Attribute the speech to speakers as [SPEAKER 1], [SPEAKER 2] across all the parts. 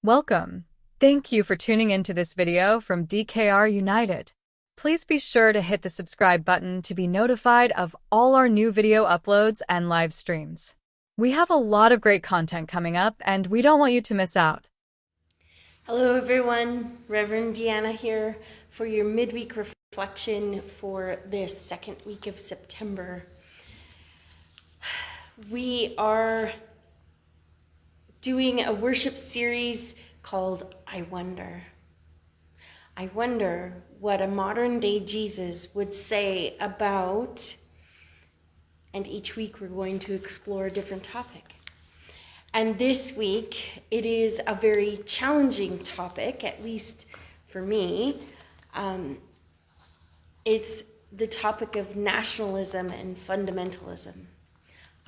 [SPEAKER 1] Welcome. Thank you for tuning into this video from DKR United. Please be sure to hit the subscribe button to be notified of all our new video uploads and live streams. We have a lot of great content coming up and we don't want you to miss out.
[SPEAKER 2] Hello everyone, Rev Deanna here for your midweek reflection for this second week of September. We are doing a worship series called I Wonder. I wonder what a modern day Jesus would say about, and each week we're going to explore a different topic. And this week it is a very challenging topic, at least for me. It's the topic of nationalism and fundamentalism.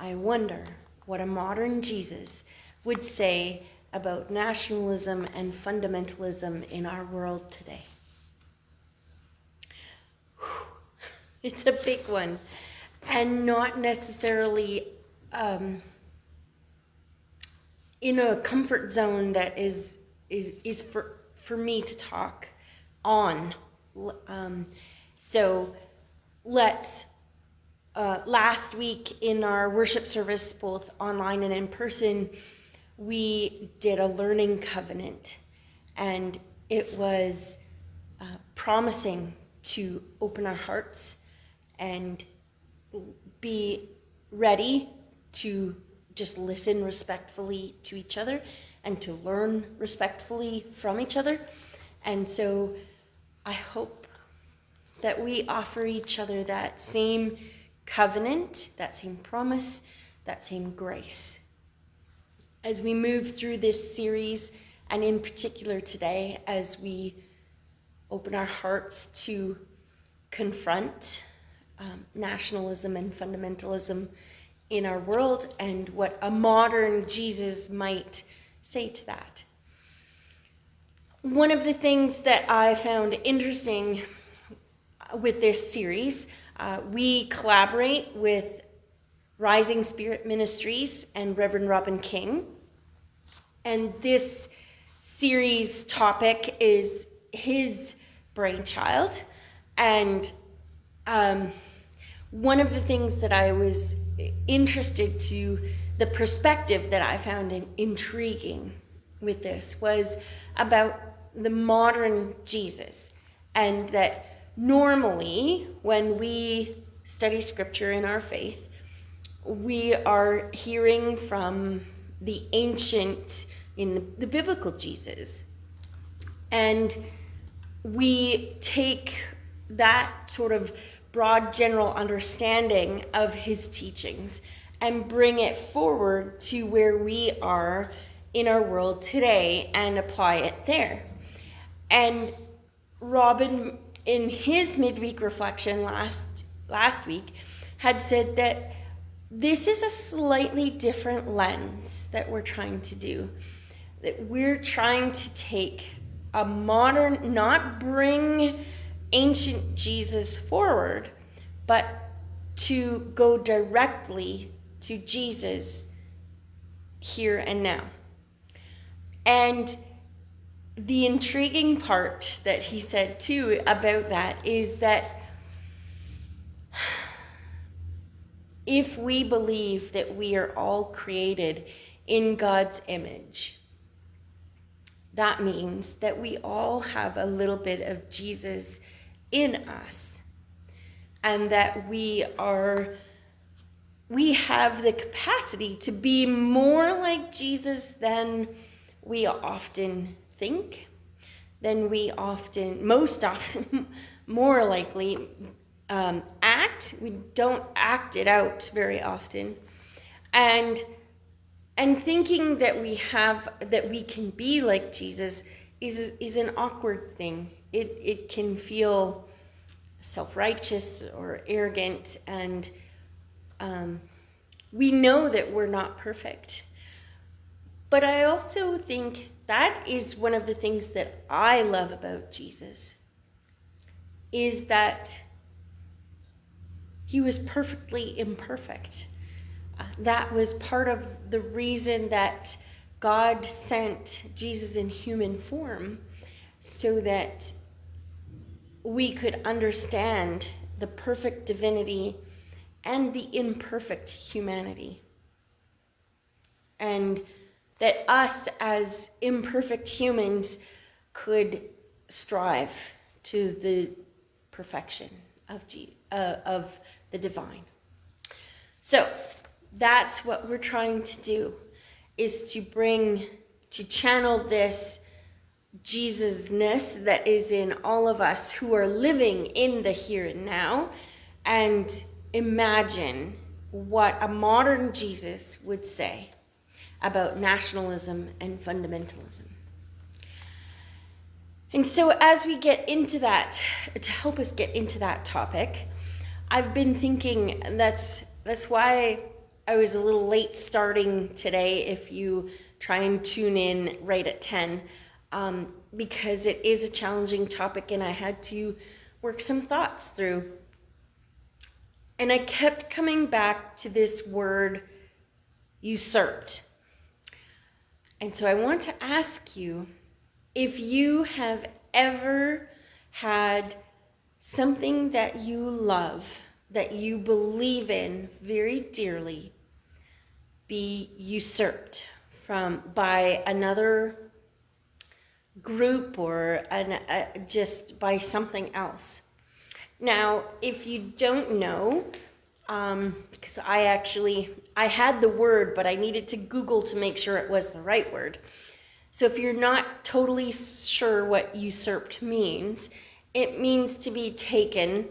[SPEAKER 2] I wonder what a modern Jesus would say about nationalism and fundamentalism in our world today. It's a big one, and not necessarily in a comfort zone that is for me to talk on. So let's last week in our worship service, both online and in person, we did a learning covenant, and it was promising to open our hearts and be ready to just listen respectfully to each other and to learn respectfully from each other. And so I hope that we offer each other that same covenant, that same promise, that same grace as we move through this series, and in particular today as we open our hearts to confront nationalism and fundamentalism in our world and what a modern Jesus might say to that. One of the things that I found interesting with this series, we collaborate with Rising Spirit Ministries and Reverend Robin King. And this series topic is his brainchild. And one of the things that I was interested to, the perspective that I found intriguing with this was about the modern Jesus. And that normally when we study scripture in our faith, we are hearing from the ancient, in the biblical Jesus. And we take that sort of broad general understanding of his teachings and bring it forward to where we are in our world today and apply it there. And Robin, in his midweek reflection last week, had said that this is a slightly different lens that we're trying to do. That we're trying to take a modern, not bring ancient Jesus forward, but to go directly to Jesus here and now. And the intriguing part that he said too about that is that if we believe that we are all created in God's image, that means that we all have a little bit of Jesus in us, and that we have the capacity to be more like Jesus than we often think, than we most often, more likely act. We don't act it out very often. And thinking that we can be like Jesus is an awkward thing. It can feel self-righteous or arrogant, and we know that we're not perfect. But I also think that is one of the things that I love about Jesus, is that he was perfectly imperfect. That was part of the reason that God sent Jesus in human form so that we could understand the perfect divinity and the imperfect humanity. And that us as imperfect humans could strive to the perfection of the divine. So that's what we're trying to do, is to channel this Jesus-ness that is in all of us who are living in the here and now, and imagine what a modern Jesus would say about nationalism and fundamentalism. And so as we get into that, to help us get into that topic, I've been thinking, that's why I was a little late starting today, if you try and tune in right at 10, because it is a challenging topic and I had to work some thoughts through. And I kept coming back to this word, usurped. And so I want to ask you if you have ever had something that you love, that you believe in very dearly, be usurped by another group or just by something else. Now, if you don't know, because I had the word, but I needed to Google to make sure it was the right word. So if you're not totally sure what usurped means, it means to be taken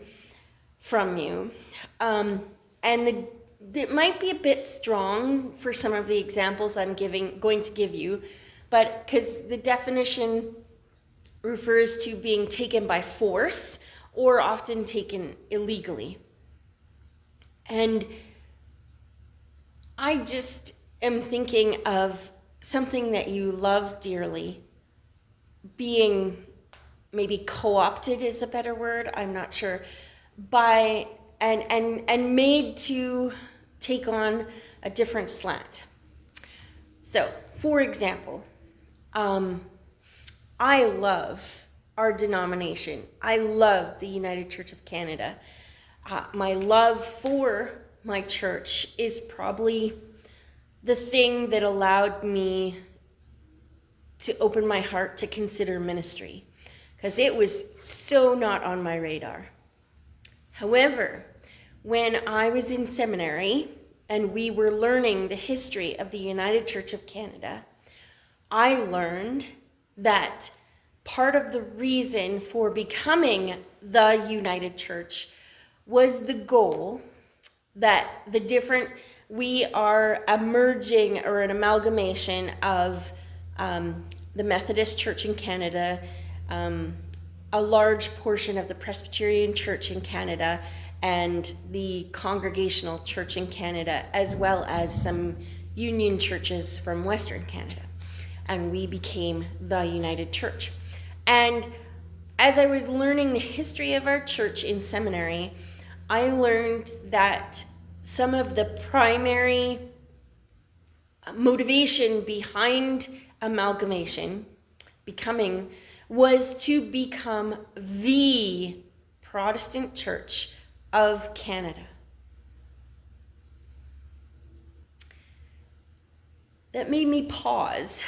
[SPEAKER 2] from you. And it might be a bit strong for some of the examples I'm going to give you, but because the definition refers to being taken by force or often taken illegally. And I just am thinking of something that you love dearly being maybe co-opted is a better word, I'm not sure, by and made to take on a different slant. So, for example, I love our denomination. I love the United Church of Canada. My love for my church is probably the thing that allowed me to open my heart to consider ministry, because it was so not on my radar. However, when I was in seminary and we were learning the history of the United Church of Canada, I learned that part of the reason for becoming the United Church was the goal that we are a merging or an amalgamation of the Methodist Church in Canada, a large portion of the Presbyterian Church in Canada, and the Congregational Church in Canada, as well as some union churches from Western Canada. And we became the United Church. And as I was learning the history of our church in seminary, I learned that some of the primary motivation behind amalgamation, was to become the Protestant Church of Canada. That made me pause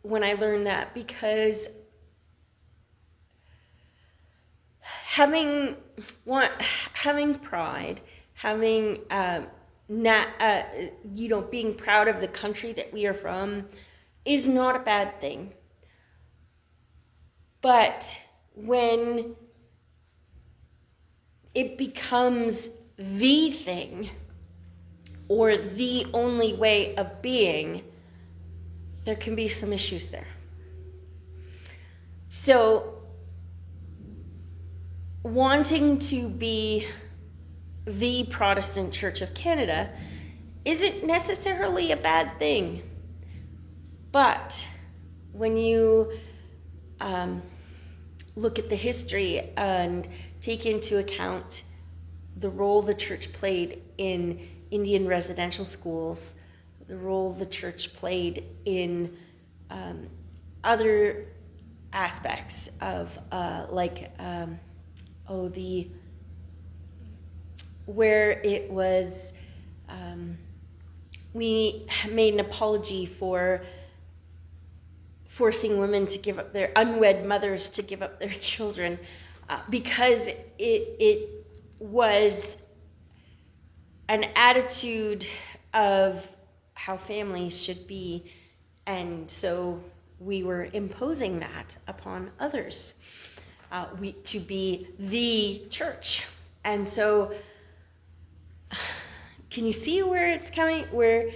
[SPEAKER 2] when I learned that, because having pride, being proud of the country that we are from is not a bad thing. But when it becomes the thing or the only way of being, there can be some issues there. So, wanting to be the Protestant Church of Canada isn't necessarily a bad thing. But when you look at the history and take into account the role the church played in Indian residential schools, the role the church played in other aspects of where it was, we made an apology for forcing women to give up their unwed mothers to give up their children, because it was an attitude of how families should be, and so we were imposing that upon others, to be the church. And so can you see where it's coming? Where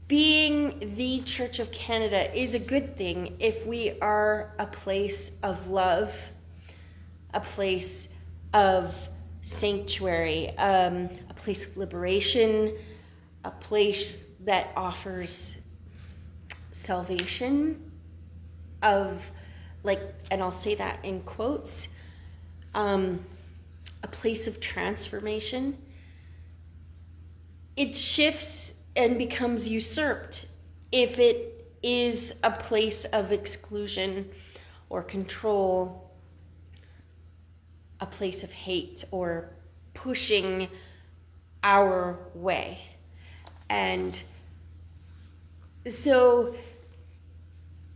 [SPEAKER 2] being the Church of Canada is a good thing if we are a place of love, a place of sanctuary, a place of liberation, a place that offers salvation of, and I'll say that in quotes, a place of transformation. It shifts and becomes usurped if it is a place of exclusion or control, a place of hate or pushing our way. And so,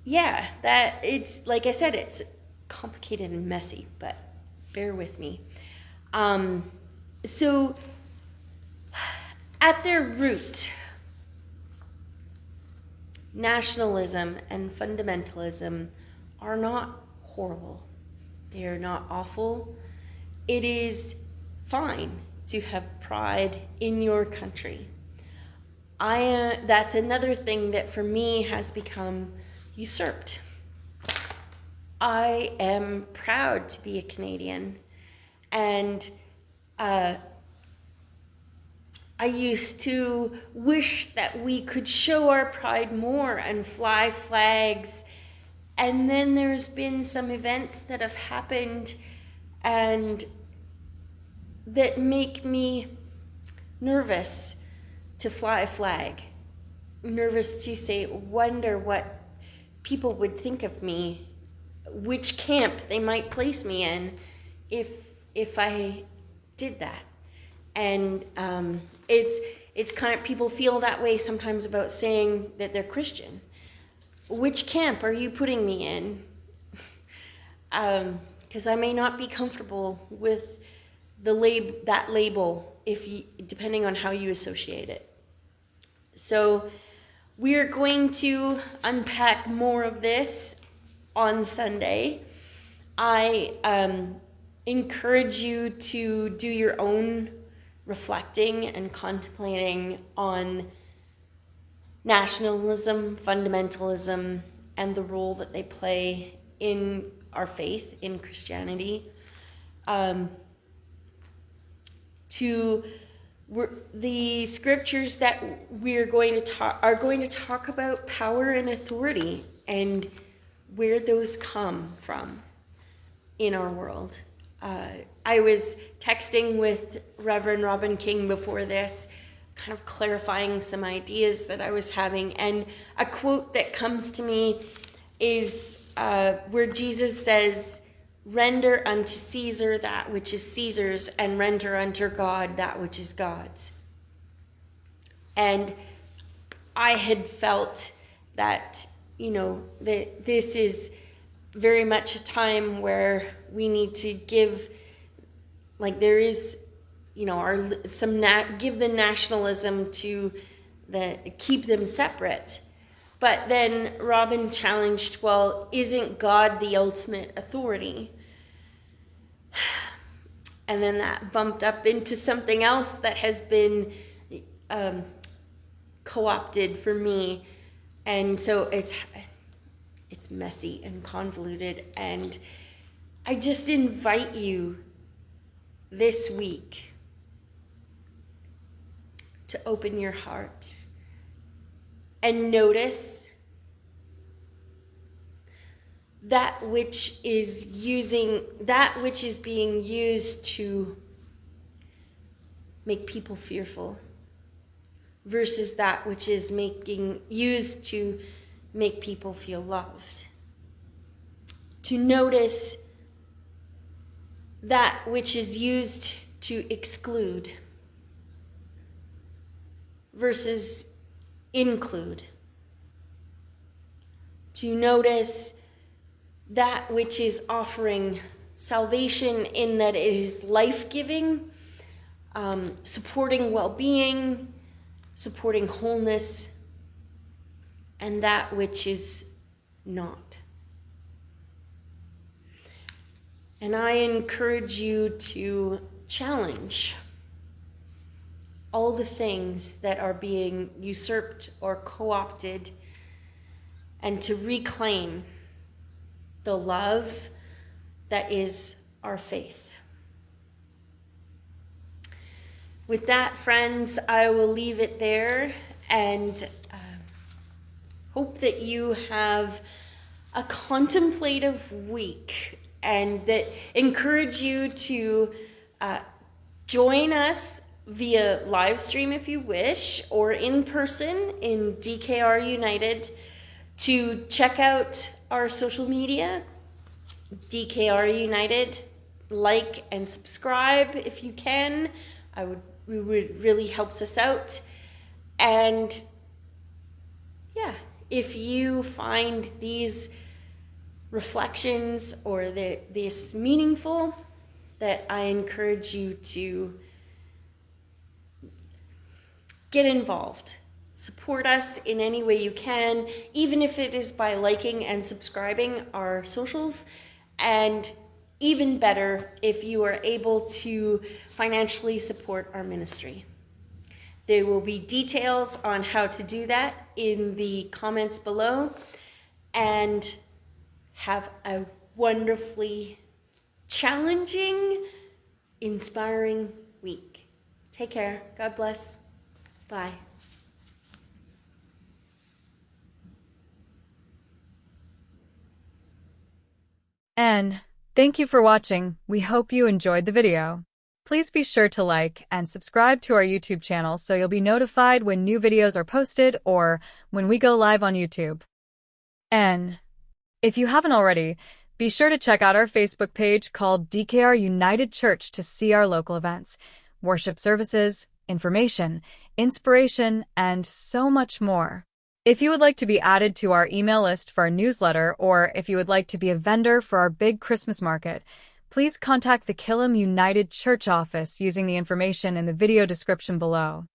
[SPEAKER 2] yeah, that it's, like I said, it's complicated and messy, but bear with me. So at their root, nationalism and fundamentalism are not horrible. They are not awful. It is fine to have pride in your country. That's another thing that for me has become usurped. I am proud to be a Canadian, and I used to wish that we could show our pride more and fly flags. And then there's been some events that have happened and that make me nervous to fly a flag. Nervous to say, wonder what people would think of me, which camp they might place me in if I did that. And it's kind of, people feel that way sometimes about saying that they're Christian. Which camp are you putting me in? Because I may not be comfortable with that label depending on how you associate it. So we're going to unpack more of this on Sunday. I encourage you to do your own reflecting and contemplating on nationalism, fundamentalism, and the role that they play in our faith, in Christianity. The scriptures that are going to talk about power and authority and where those come from in our world. I was texting with Reverend Robin King before this, kind of clarifying some ideas that I was having, and a quote that comes to me is where Jesus says, "Render unto Caesar that which is Caesar's, and render unto God that which is God's." And I had felt that, that this is very much a time where we need to give, there is, give the nationalism to keep them separate. But then Robin challenged, well, isn't God the ultimate authority? And then that bumped up into something else that has been co-opted for me. And so it's messy and convoluted. And I just invite you this week to open your heart and notice that which is being used to make people fearful versus that which is used to make people feel loved. To notice that which is used to exclude versus include. To notice that which is offering salvation in that it is life-giving, supporting well-being, supporting wholeness, and that which is not. And I encourage you to challenge all the things that are being usurped or co-opted, and to reclaim the love that is our faith. With that, friends, I will leave it there, and hope that you have a contemplative week, and that encourage you to join us via live stream if you wish, or in person in DKR United, to check out our social media, DKR United. Like and subscribe if you can. It would really helps us out. And yeah, if you find these reflections or this meaningful, that I encourage you to get involved. Support us in any way you can, even if it is by liking and subscribing our socials, and even better if you are able to financially support our ministry. There will be details on how to do that in the comments below, and have a wonderfully challenging, inspiring week. Take care. God bless. Bye.
[SPEAKER 1] And thank you for watching. We hope you enjoyed the video. Please be sure to like and subscribe to our YouTube channel so you'll be notified when new videos are posted or when we go live on YouTube. And if you haven't already, be sure to check out our Facebook page called DKR United Church to see our local events, worship services, information, inspiration, and so much more. If you would like to be added to our email list for our newsletter, or if you would like to be a vendor for our big Christmas market, please contact the Killam United Church Office using the information in the video description below.